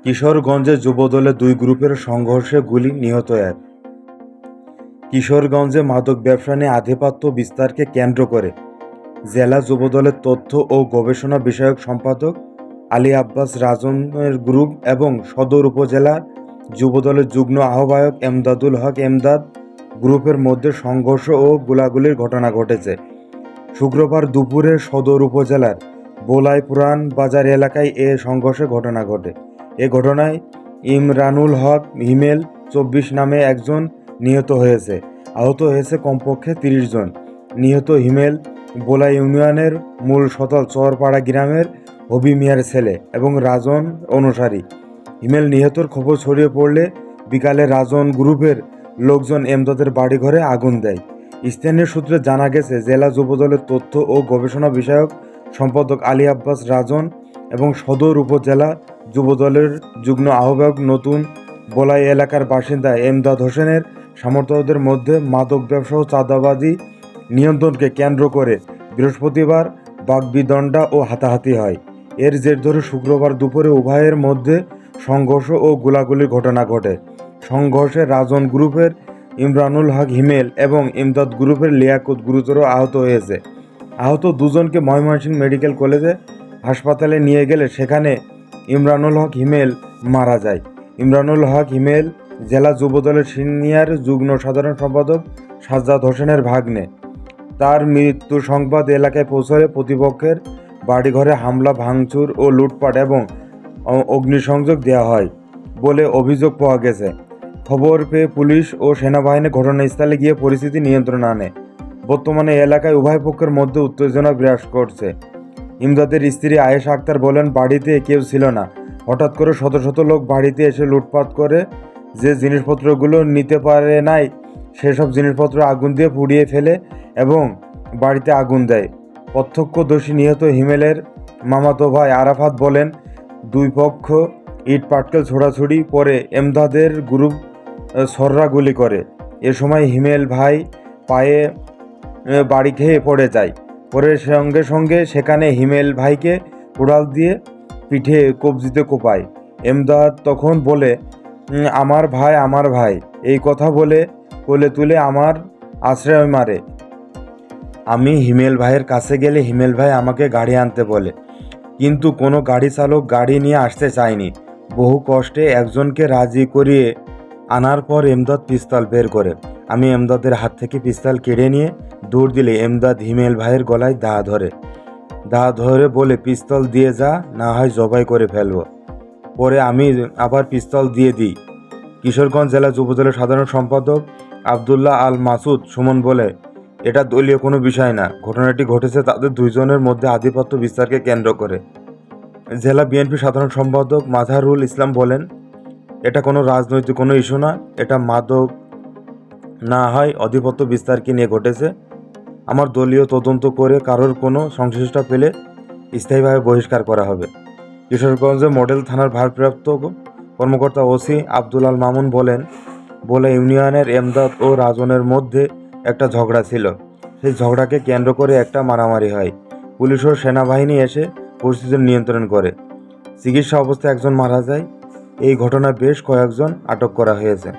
কিশোরগঞ্জে যুবদলের দুই গ্রুপের সংঘর্ষে গুলি, নিহত এক। কিশোরগঞ্জে মাদক ব্যবসা নিয়ে আধিপত্য বিস্তারকে কেন্দ্র করে জেলা যুবদলের তথ্য ও গবেষণা বিষয়ক সম্পাদক আলী আব্বাস রাজনের গ্রুপ এবং সদর উপজেলার যুবদলের যুগ্ম আহ্বায়ক এমদাদুল হক এমদাদ গ্রুপের মধ্যে সংঘর্ষ ও গোলাগুলির ঘটনা ঘটেছে। শুক্রবার দুপুরে সদর উপজেলার বোলাই পুরান বাজার এলাকায় এ সংঘর্ষের ঘটনা ঘটে। এ ঘটনায় ইমরানুল হক হিমেল 24 নামে একজন নিহত হয়েছে। আহত হয়েছে কমপক্ষে 30 জন। নিহত হিমেল বোলাই ইউনিয়নের মূল সতল চরপাড়া গ্রামের হবি মিয়ার ছেলে এবং রাজন অনুসারী। হিমেল নিহতর খবর ছড়িয়ে পড়লে বিকালে রাজন গ্রুপের লোকজন এমদাদের বাড়িঘরে আগুন দেয়। স্থানীয় সূত্রে জানা গেছে, জেলা যুবদলের তথ্য ও গবেষণা বিষয়ক সম্পাদক আলী আব্বাস রাজন এবং সদর উপজেলা যুবদলের যুগ্ম আহ্বায়ক নতুন বোলাই এলাকার বাসিন্দা এমদাদ হোসেনের সমর্থকদের মধ্যে মাদক ব্যবসা ও চাঁদাবাজি নিয়ন্ত্রণকে কেন্দ্র করে বৃহস্পতিবার বাগবিতণ্ডা ও হাতাহাতি হয়। এর জের ধরে শুক্রবার দুপুরে উভয়ের মধ্যে সংঘর্ষ ও গোলাগুলির ঘটনা ঘটে। সংঘর্ষে রাজন গ্রুপের ইমরানুল হক হিমেল এবং ইমদাদ গ্রুপের লিয়াকত গুরুতর আহত হয়েছে। আহত দুজনকে ময়মনসিংহ মেডিকেল কলেজে হাসপাতালে নিয়ে গেলে সেখানে ইমরানুল হক হিমেল মারা যায়। ইমরানুল হক হিমেল জেলা যুবদলের সিনিয়র যুগ্ম সাধারণ সম্পাদক সাজ্জাদ হোসেনের ভাগ্নে। তার মৃত্যু সংবাদ এলাকায় পৌঁছলে প্রতিপক্ষের বাড়িঘরে হামলা, ভাঙচুর ও লুটপাট এবং অগ্নিসংযোগ দেওয়া হয় বলে অভিযোগ পাওয়া গেছে। খবর পেয়ে পুলিশ ও সেনাবাহিনী ঘটনাস্থলে গিয়ে পরিস্থিতি নিয়ন্ত্রণে আনে। বর্তমানে এলাকায় উভয় পক্ষের মধ্যে উত্তেজনা বিরাজ করছে। ইমদাদের স্ত্রী আয়েশা আক্তার বলেন, বাড়িতে কেউ ছিল না। হঠাৎ করে শত শত লোক বাড়িতে এসে লুটপাট করে যে জিনিসপত্রগুলো নিতে পারে নাই সেসব জিনিসপত্র আগুন দিয়ে পুড়িয়ে ফেলে এবং বাড়িতে আগুন দেয়। প্রত্যক্ষদর্শী নিহত হিমেলের মামাতো ভাই আরাফাত বলেন, দুই পক্ষ ইট পাটকেল ছোড়াছুড়ি পরে এমদাদের গ্রুপ ছররা গুলি করে। এ সময় হিমেল ভাই পায়ে বাড়ি খেয়ে পড়ে যায়। পরে সঙ্গে সঙ্গে সেখানে হিমেল ভাইকে কুড়াল দিয়ে পিঠে কবজিতে কোপায়। এমদাদ তখন বলে, আমার ভাই এই কথা বলে কোলে তুলে আমার আশ্রয় মারে। আমি হিমেল ভাইয়ের কাছে গেলে হিমেল ভাই আমাকে গাড়ি আনতে বলে, কিন্তু কোনো গাড়ি চালক গাড়ি নিয়ে আসতে চায়নি। বহু কষ্টে একজনকে রাজি করিয়ে আনার পর এমদাদ পিস্তল বের করে। আমি এমদাদের হাত থেকে পিস্তল কেড়ে নিয়ে দৌড় দিলে এমদাদ হিমেল ভাইয়ের গলায় দা ধরে বলে, পিস্তল দিয়ে যা, না হয় জবাই করে ফেলবো। পরে আমি আবার পিস্তল দিয়ে দিই। কিশোরগঞ্জ জেলা যুবদলের সাধারণ সম্পাদক আবদুল্লাহ আল মাসুদ সুমন বলে, এটা দলীয় কোনো বিষয় না, ঘটনাটি ঘটেছে তাদের দুইজনের মধ্যে আধিপত্য বিস্তারকে কেন্দ্র করে। জেলা বিএনপি সাধারণ সম্পাদক মাজাহারুল ইসলাম বলেন, এটা কোনো রাজনৈতিক কোনো ইস্যু না, এটা মাদক না হয় আধিপত্য বিস্তারকে নিয়ে ঘটেছে। আমার দলীয় তদন্ত করে কারোর কোনো সংশ্লিষ্টতা পেলে স্থায়ীভাবে বহিষ্কার করা হবে। কিশোরগঞ্জে মডেল থানার ভারপ্রাপ্ত কর্মকর্তা ওসি আব্দুল আল মামুন বলেন, বলে ইউনিয়নের এমদাদ ও রাজনের মধ্যে একটা ঝগড়া ছিল। সেই ঝগড়াকে কেন্দ্র করে একটা মারামারি হয়। পুলিশ ও সেনাবাহিনী এসে পরিস্থিতি নিয়ন্ত্রণ করে। চিকিৎসা অবস্থায় একজন মারা যায়। এই ঘটনায় বেশ কয়েকজন আটক করা হয়েছে।